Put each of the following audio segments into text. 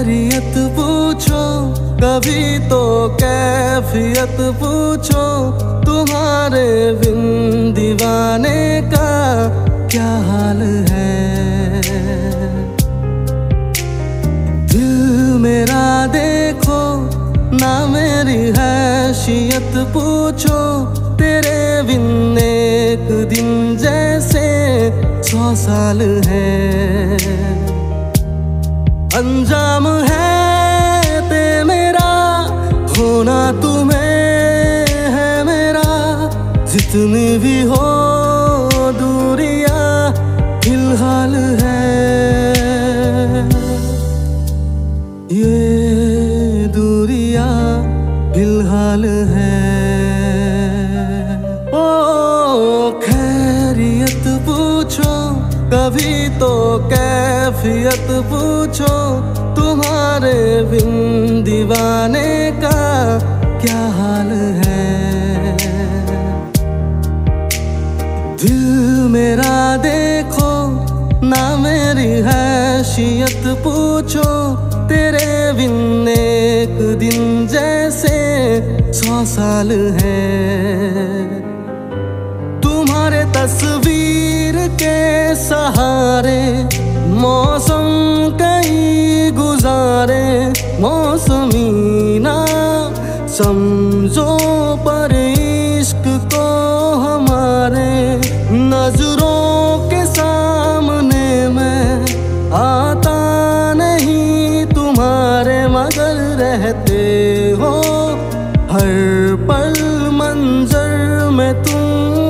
खैरियत पूछो, कभी तो कैफियत पूछो, तुम्हारे बिन दीवाने का क्या हाल है। दिल मेरा देखो ना, मेरी हैसियत पूछो, तेरे बिन एक दिन जैसे 100 साल है। अंजाम है ते मेरा, होना तुम्हें है मेरा, जितनी भी हो दूरियां फिलहाल है। ये दूरियां फिलहाल है। ओ खैरियत पूछो, कभी तो कैफियत पूछो, तुम्हारे बिन दीवाने का क्या हाल है। दिल मेरा देखो ना, मेरी हैसियत पूछो, तेरे बिन एक दिन जैसे 100 साल है। तुम्हारे तस्वीर के सहारे मौसम कई गुजारे, मौसमी ना समझो पर इश्क को हमारे, नजरों के सामने मैं आता नहीं तुम्हारे, मगर रहते हो हर पल मंजर में तुम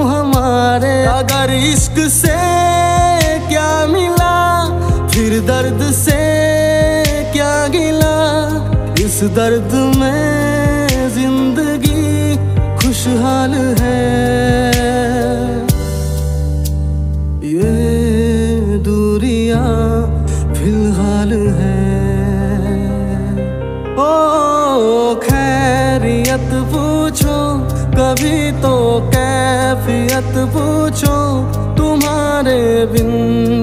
हमारे। अगर इश्क से क्या मिला, फिर दर्द से क्या गिला, इस दर्द में जिंदगी खुशहाल है। ये दूरियां फिलहाल है। ओ खैरियत पूछो, कभी तो कैफियत पूछो, तुम्हारे बिन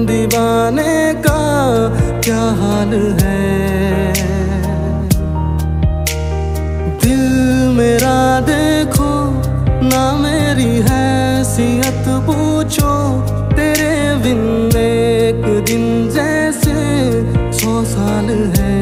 दीवाने का क्या हाल है। दिल मेरा देखो ना, मेरी हैसियत पूछो, तेरे बिन एक दिन जैसे 100 साल है।